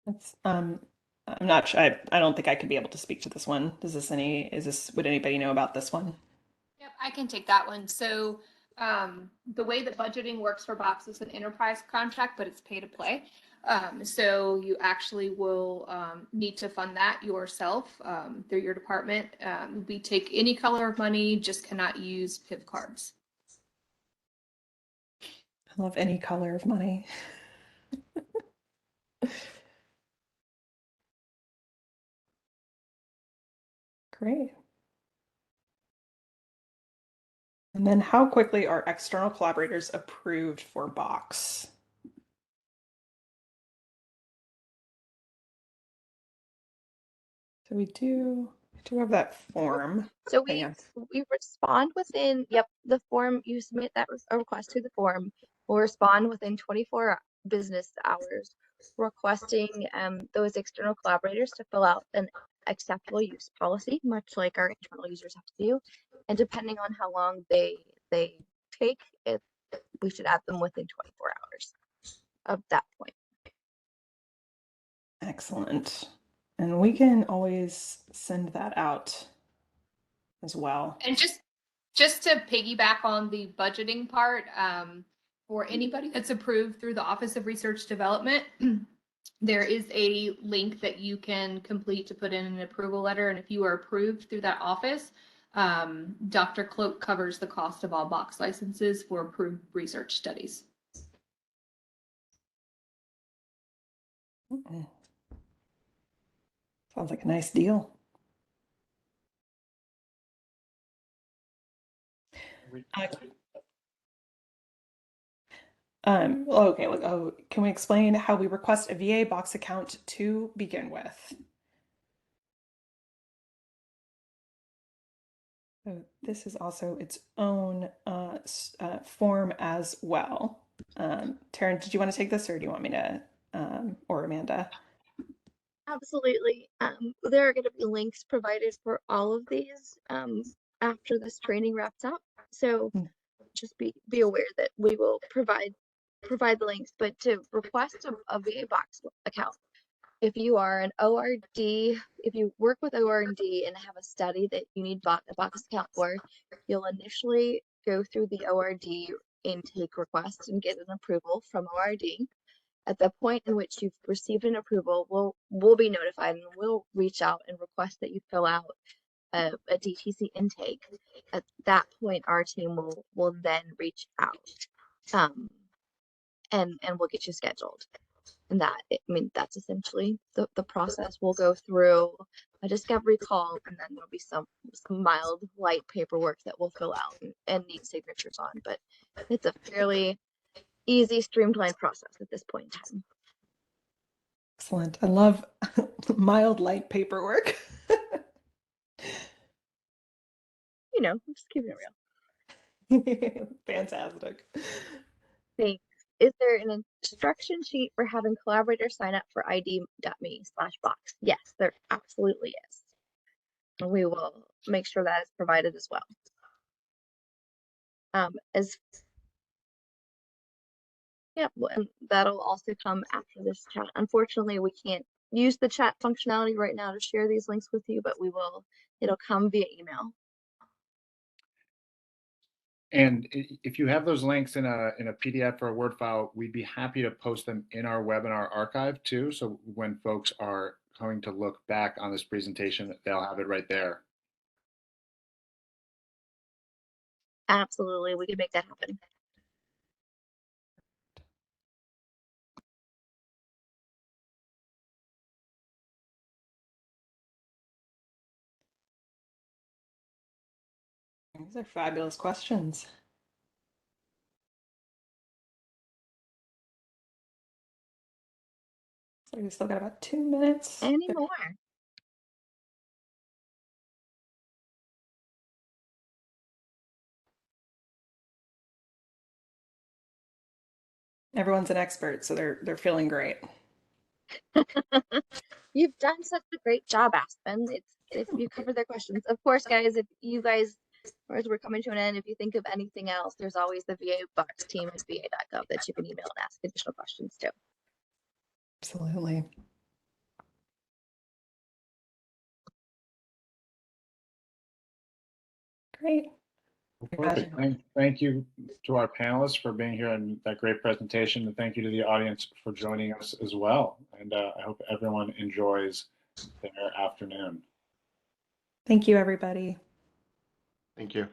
That's I'm not sure. I don't think I could be able to speak to this one. Would anybody know about this one? Yep, I can take that one. So the way that budgeting works for Box is an enterprise contract, but it's pay to play. So you actually will need to fund that yourself through your department. We take any color of money, just cannot use PIV cards. I love any color of money. Great. And then how quickly are external collaborators approved for Box? So we do have that form. So we respond within, the form, you submit a request to the form. We'll respond within 24 business hours requesting those external collaborators to fill out an acceptable use policy, much like our internal users have to do. And depending on how long they take, we should add them within 24 hours of that point. Excellent. And we can always send that out as well. And just to piggyback on the budgeting part, for anybody that's approved through the Office of Research Development, there is a link that you can complete to put in an approval letter. And if you are approved through that office, Dr. Cloak covers the cost of all Box licenses for approved research studies. Sounds like a nice deal. Okay, can we explain how we request a VA Box account to begin with? So this is also its own form as well. Taryn, did you want to take this, or do you want me to, or Amanda? Absolutely. There are going to be links provided for all of these after this training wraps up. So Hmm. just be aware that we will provide the links, but to request a VA Box account, if you are an ORD, if you work with ORD and have a study that you need a Box account for, you'll initially go through the ORD intake request and get an approval from ORD. At the point in which you've received an approval, we'll be notified and we'll reach out and request that you fill out a DTC intake. At that point, our team will then reach out, and we'll get you scheduled. And that's essentially the process. We'll go through a discovery call, and then there'll be some mild, light paperwork that we'll fill out and need signatures on. But it's a fairly easy, streamlined process at this point in time. Excellent. I love mild light paperwork. Just keeping it real. Fantastic. Thanks. Is there an instruction sheet for having collaborators sign up for id.me/box? Yes, there absolutely is. And we will make sure that is provided as well. And that'll also come after this chat. Unfortunately, we can't use the chat functionality right now to share these links with you, but it'll come via email. And if you have those links in a PDF or a Word file, we'd be happy to post them in our webinar archive too. So when folks are going to look back on this presentation, they'll have it right there. Absolutely, we can make that happen. These are fabulous questions. So we still got about 2 minutes. Any more? Everyone's an expert, so they're feeling great. You've done such a great job, Aspen. If you covered their questions. Of course, guys, if you guys, or as we're coming to an end, if you think of anything else, there's always the VA Box team at va.gov that you can email and ask additional questions to. Absolutely. Great. Perfect. Thank you to our panelists for being here and that great presentation. And thank you to the audience for joining us as well. And I hope everyone enjoys their afternoon. Thank you, everybody. Thank you.